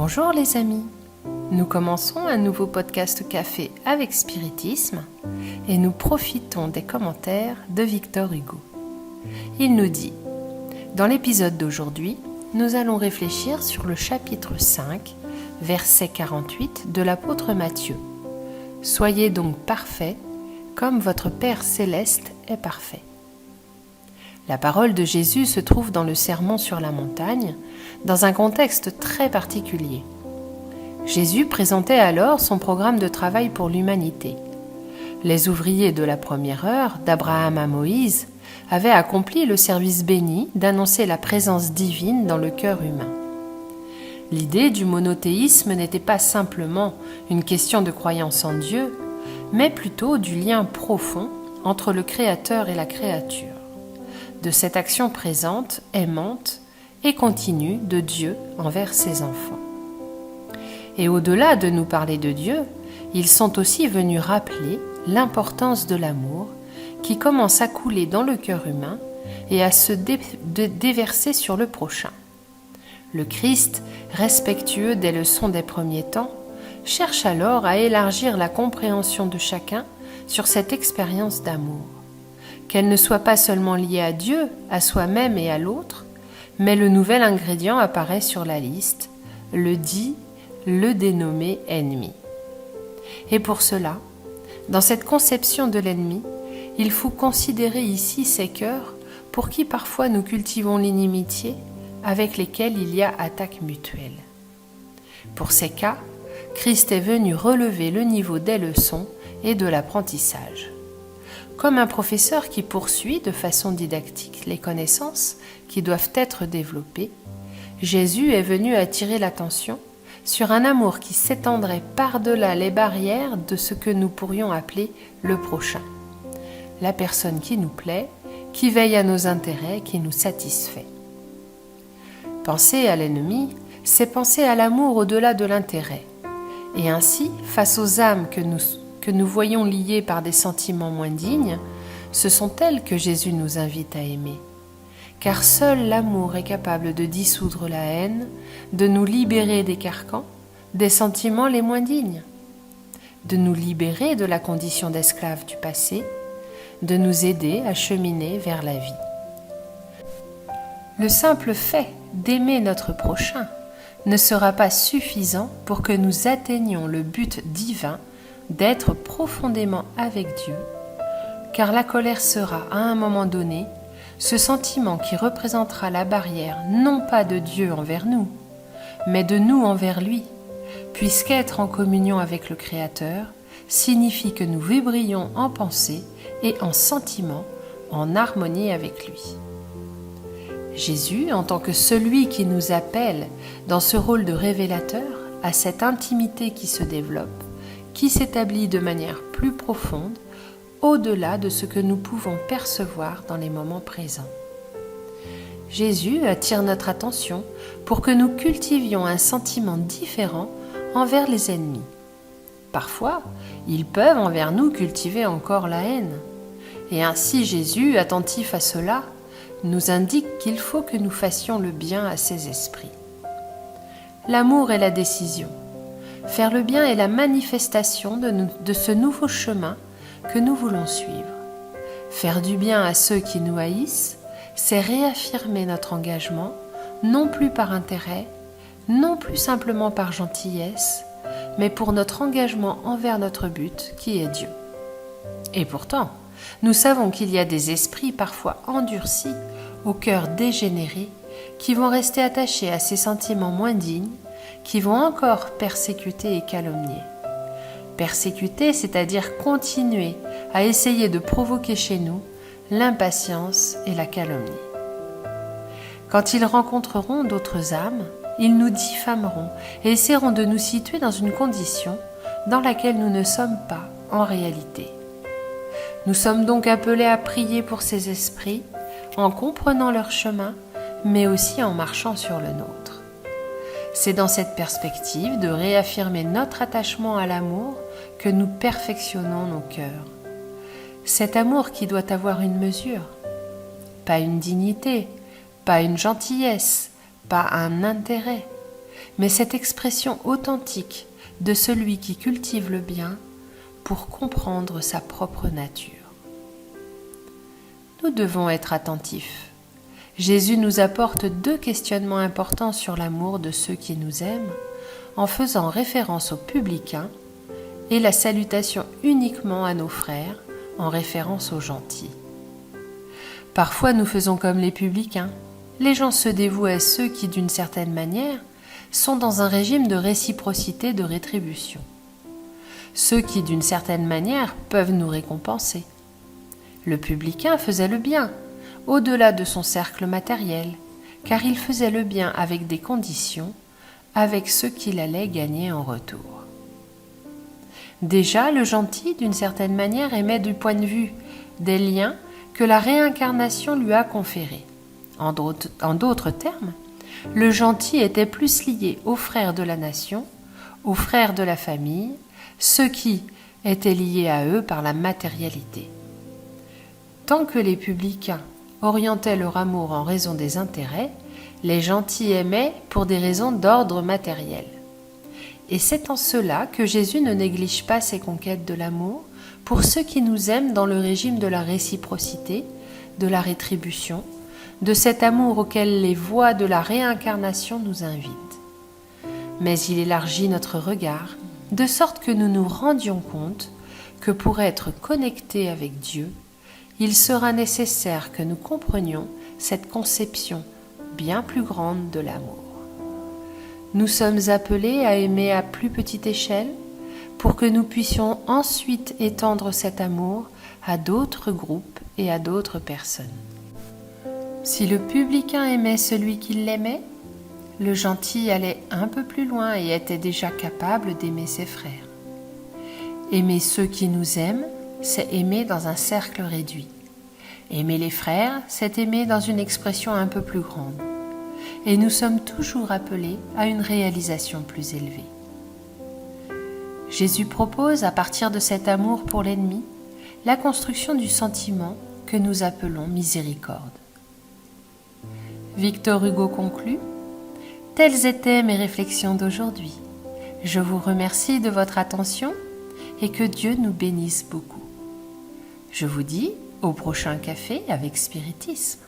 Bonjour les amis, nous commençons un nouveau podcast café avec spiritisme et nous profitons des commentaires de Victor Hugo. Il nous dit: dans l'épisode d'aujourd'hui, nous allons réfléchir sur le chapitre 5, verset 48 de l'apôtre Matthieu. Soyez donc parfaits, comme votre Père céleste est parfait. La parole de Jésus se trouve dans le Sermon sur la montagne, dans un contexte très particulier. Jésus présentait alors son programme de travail pour l'humanité. Les ouvriers de la première heure, d'Abraham à Moïse, avaient accompli le service béni d'annoncer la présence divine dans le cœur humain. L'idée du monothéisme n'était pas simplement une question de croyance en Dieu, mais plutôt du lien profond entre le Créateur et la créature, de cette action présente, aimante et continue de Dieu envers ses enfants. Et au-delà de nous parler de Dieu, ils sont aussi venus rappeler l'importance de l'amour qui commence à couler dans le cœur humain et à se déverser sur le prochain. Le Christ, respectueux des leçons des premiers temps, cherche alors à élargir la compréhension de chacun sur cette expérience d'amour. Qu'elle ne soit pas seulement liée à Dieu, à soi-même et à l'autre, mais le nouvel ingrédient apparaît sur la liste, le dénommé ennemi. Et pour cela, dans cette conception de l'ennemi, il faut considérer ici ces cœurs pour qui parfois nous cultivons l'inimitié, avec lesquels il y a attaque mutuelle. Pour ces cas, Christ est venu relever le niveau des leçons et de l'apprentissage. Comme un professeur qui poursuit de façon didactique les connaissances qui doivent être développées, Jésus est venu attirer l'attention sur un amour qui s'étendrait par-delà les barrières de ce que nous pourrions appeler le prochain, la personne qui nous plaît, qui veille à nos intérêts, qui nous satisfait. Penser à l'ennemi, c'est penser à l'amour au-delà de l'intérêt. Et ainsi, face aux âmes que nous voyons liées par des sentiments moins dignes, ce sont elles que Jésus nous invite à aimer. Car seul l'amour est capable de dissoudre la haine, de nous libérer des carcans, des sentiments les moins dignes, de nous libérer de la condition d'esclave du passé, de nous aider à cheminer vers la vie. Le simple fait d'aimer notre prochain ne sera pas suffisant pour que nous atteignions le but divin d'être profondément avec Dieu, car la colère sera, à un moment donné, ce sentiment qui représentera la barrière non pas de Dieu envers nous, mais de nous envers lui, puisqu'être en communion avec le Créateur signifie que nous vibrions en pensée et en sentiment en harmonie avec lui. Jésus, en tant que celui qui nous appelle dans ce rôle de révélateur à cette intimité qui se développe, qui s'établit de manière plus profonde, au-delà de ce que nous pouvons percevoir dans les moments présents. Jésus attire notre attention pour que nous cultivions un sentiment différent envers les ennemis. Parfois, ils peuvent envers nous cultiver encore la haine. Et ainsi Jésus, attentif à cela, nous indique qu'il faut que nous fassions le bien à ces esprits. L'amour est la décision. Faire le bien est la manifestation de ce nouveau chemin que nous voulons suivre. Faire du bien à ceux qui nous haïssent, c'est réaffirmer notre engagement, non plus par intérêt, non plus simplement par gentillesse, mais pour notre engagement envers notre but qui est Dieu. Et pourtant, nous savons qu'il y a des esprits parfois endurcis, au cœur dégénéré, qui vont rester attachés à ces sentiments moins dignes, qui vont encore persécuter et calomnier. Persécuter, c'est-à-dire continuer à essayer de provoquer chez nous l'impatience et la calomnie. Quand ils rencontreront d'autres âmes, ils nous diffameront et essaieront de nous situer dans une condition dans laquelle nous ne sommes pas en réalité. Nous sommes donc appelés à prier pour ces esprits en comprenant leur chemin, mais aussi en marchant sur le nôtre. C'est dans cette perspective de réaffirmer notre attachement à l'amour que nous perfectionnons nos cœurs. Cet amour qui doit avoir une mesure, pas une dignité, pas une gentillesse, pas un intérêt, mais cette expression authentique de celui qui cultive le bien pour comprendre sa propre nature. Nous devons être attentifs. Jésus nous apporte 2 questionnements importants sur l'amour de ceux qui nous aiment, en faisant référence aux publicains et la salutation uniquement à nos frères, en référence aux gentils. Parfois nous faisons comme les publicains. Les gens se dévouent à ceux qui, d'une certaine manière, sont dans un régime de réciprocité de rétribution. Ceux qui, d'une certaine manière, peuvent nous récompenser. Le publicain faisait le bien, au-delà de son cercle matériel, car il faisait le bien avec des conditions, avec ce qu'il allait gagner en retour. Déjà, le gentil, d'une certaine manière, aimait du point de vue des liens que la réincarnation lui a conférés. En d'autres termes, le gentil était plus lié aux frères de la nation, aux frères de la famille, ceux qui étaient liés à eux par la matérialité. Tant que les publicains orientaient leur amour en raison des intérêts, les gentils aimaient pour des raisons d'ordre matériel. Et c'est en cela que Jésus ne néglige pas ses conquêtes de l'amour pour ceux qui nous aiment dans le régime de la réciprocité, de la rétribution, de cet amour auquel les voies de la réincarnation nous invitent. Mais il élargit notre regard, de sorte que nous nous rendions compte que pour être connectés avec Dieu, il sera nécessaire que nous comprenions cette conception bien plus grande de l'amour. Nous sommes appelés à aimer à plus petite échelle pour que nous puissions ensuite étendre cet amour à d'autres groupes et à d'autres personnes. Si le publicain aimait celui qui l'aimait, le gentil allait un peu plus loin et était déjà capable d'aimer ses frères. Aimer ceux qui nous aiment, c'est aimer dans un cercle réduit. Aimer les frères, c'est aimer dans une expression un peu plus grande. Et nous sommes toujours appelés à une réalisation plus élevée. Jésus propose, à partir de cet amour pour l'ennemi, la construction du sentiment que nous appelons miséricorde. Victor Hugo conclut : telles étaient mes réflexions d'aujourd'hui. Je vous remercie de votre attention et que Dieu nous bénisse beaucoup. Je vous dis au prochain café avec Spiritisme.